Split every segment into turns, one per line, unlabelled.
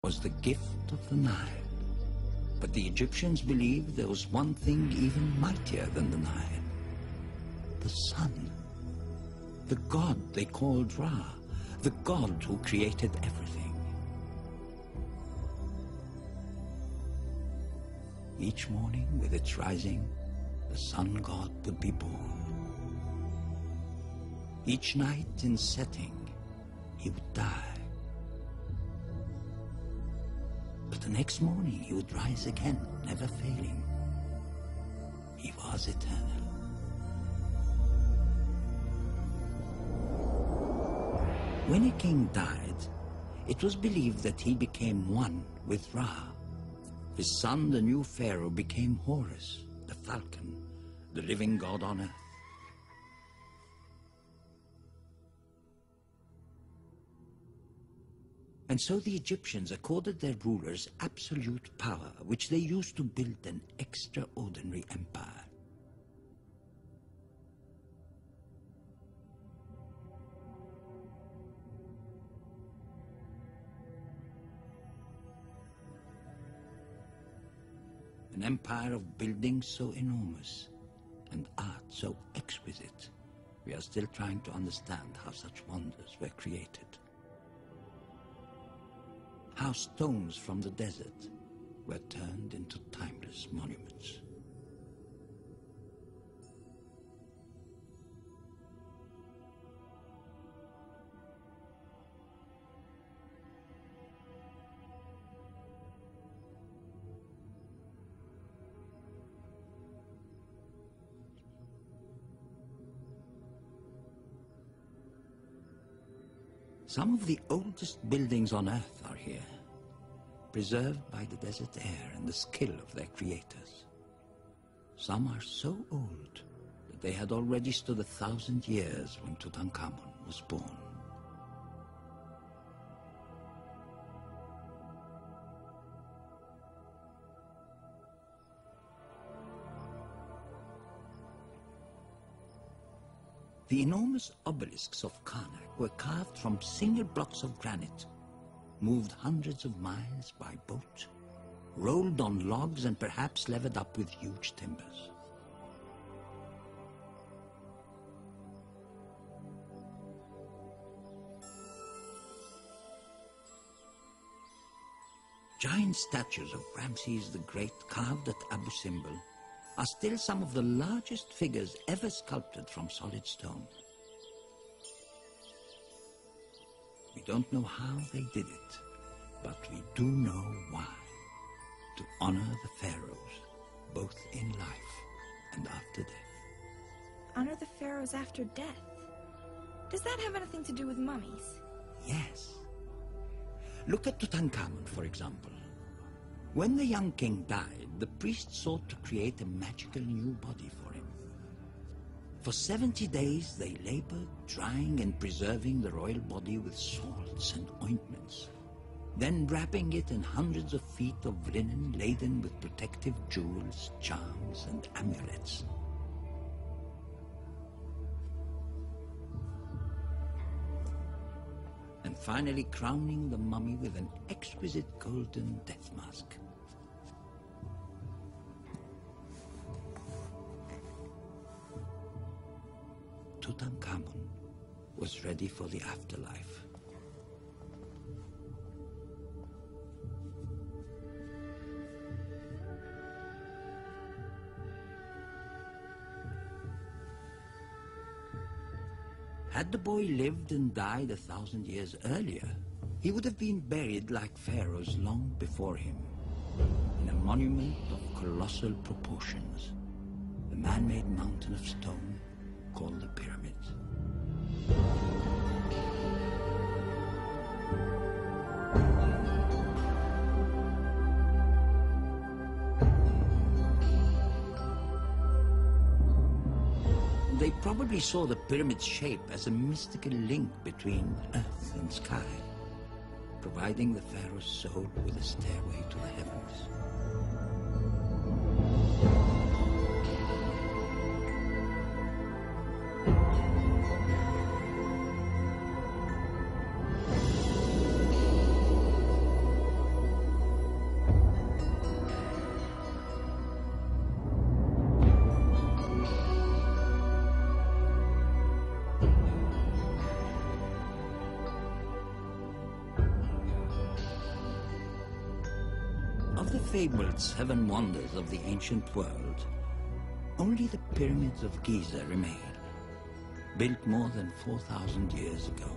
was the gift of the Nile. But the Egyptians believed there was one thing even mightier than the Nile: the sun. The god they called Ra, the god who created everything. Each morning, with its rising, the sun god would be born. Each night in setting, he would die. But the next morning he would rise again, never failing. He was eternal. When a king died, it was believed that he became one with Ra. His son, the new pharaoh, became Horus, the falcon, the living god on earth. And so the Egyptians accorded their rulers absolute power, which they used to build an extraordinary empire. An empire of buildings so enormous and art so exquisite, we are still trying to understand how such wonders were created. How stones from the desert were turned into timeless monuments. Some of the oldest buildings on Earth are here, preserved by the desert air and the skill of their creators. Some are so old that they had already stood 1,000 years when Tutankhamun was born. The enormous obelisks of Karnak were carved from single blocks of granite, moved hundreds of miles by boat, rolled on logs and perhaps levered up with huge timbers. Giant statues of Ramses the Great carved at Abu Simbel are still some of the largest figures ever sculpted from solid stone. We don't know how they did it, but we do know why. To honor the pharaohs, both in life and after death.
Honor the pharaohs after death? Does that have anything to do with mummies?
Yes. Look at Tutankhamun, for example. When the young king died, the priests sought to create a magical new body for him. For 70 days they labored, drying and preserving the royal body with salts and ointments, then wrapping it in hundreds of feet of linen laden with protective jewels, charms, and amulets. And finally crowning the mummy with an exquisite golden death mask. Tutankhamun was ready for the afterlife. Had the boy lived and died 1,000 years earlier, he would have been buried like pharaohs long before him, in a monument of colossal proportions, the man-made mountain of stone called the pyramid. They probably saw the pyramid's shape as a mystical link between earth and sky, providing the pharaoh's soul with a stairway to the heavens. of the fabled 7 wonders of the ancient world, only the pyramids of Giza remain, built more than 4,000 years ago.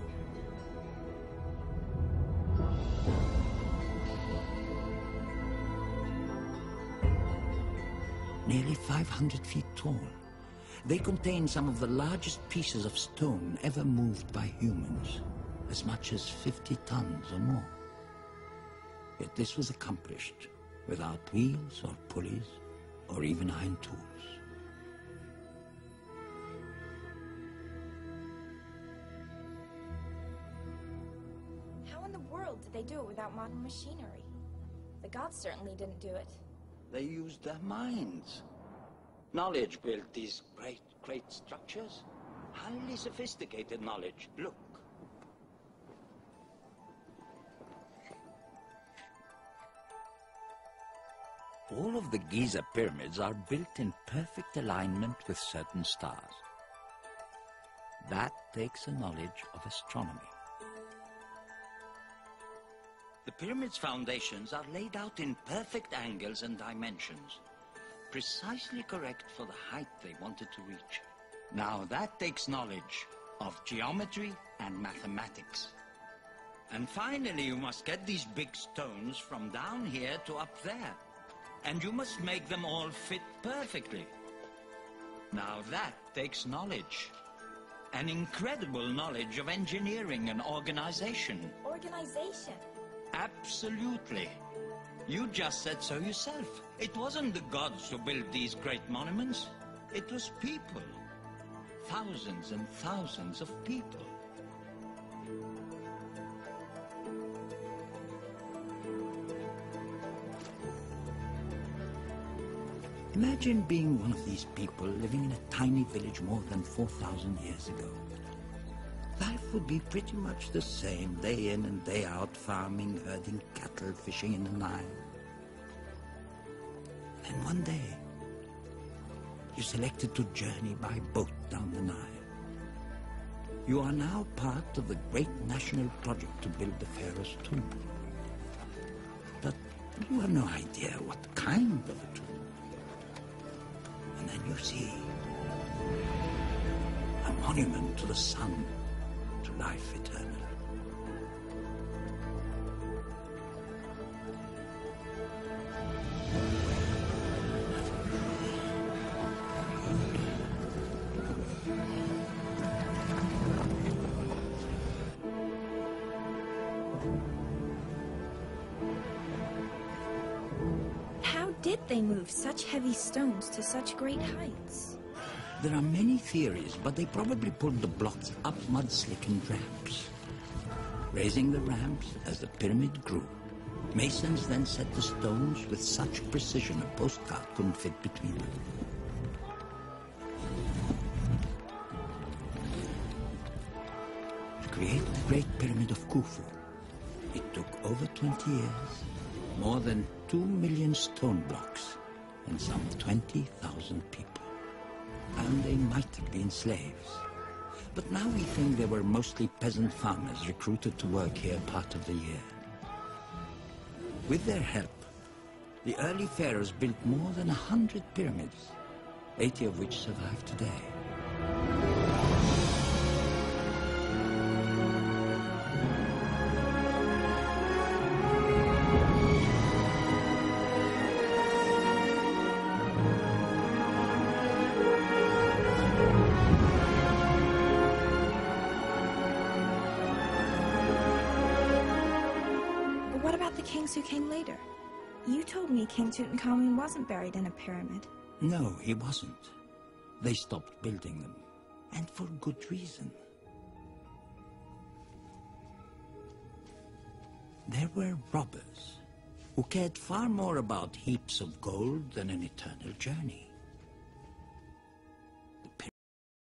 Nearly 500 feet tall, they contain some of the largest pieces of stone ever moved by humans, as much as 50 tons or more. Yet this was accomplished without wheels or pulleys or even iron tools.
How in the world did they do it without modern machinery? The gods certainly didn't do it.
They used their minds. Knowledge built these great structures. Highly sophisticated knowledge. Look. All of the Giza pyramids are built in perfect alignment with certain stars. That takes a knowledge of astronomy. The pyramid's foundations are laid out in perfect angles and dimensions, precisely correct for the height they wanted to reach. Now that takes knowledge of geometry and mathematics. And finally, you must get these big stones from down here to up there. And you must make them all fit perfectly. Now that takes knowledge. An incredible knowledge of engineering and organization.
Organization?
Absolutely. You just said so yourself. It wasn't the gods who built these great monuments. It was people. Thousands and thousands of people. Imagine being one of these people living in a tiny village more than 4,000 years ago. Life would be pretty much the same, day in and day out, farming, herding cattle, fishing in the Nile. Then one day, you selected to journey by boat down the Nile. You are now part of the great national project to build the Pharaoh's tomb. But you have no idea what kind of a tomb. And then you see a monument to the sun, to life eternal.
Did they move such heavy stones to such great heights?
There are many theories, but they probably pulled the blocks up mud-slickened ramps. Raising the ramps as the pyramid grew, masons then set the stones with such precision a postcard couldn't fit between them. To create the Great Pyramid of Khufu, it took over 20 years, more than 2 million stone blocks, and some 20,000 people. And they might have been slaves. But now we think they were mostly peasant farmers recruited to work here part of the year. With their help, the early pharaohs built more than 100 pyramids, 80 of which survive today.
Kings who came later. You told me King Tutankhamun wasn't buried in a pyramid.
No, he wasn't. They stopped building them, and for good reason. There were robbers who cared far more about heaps of gold than an eternal journey.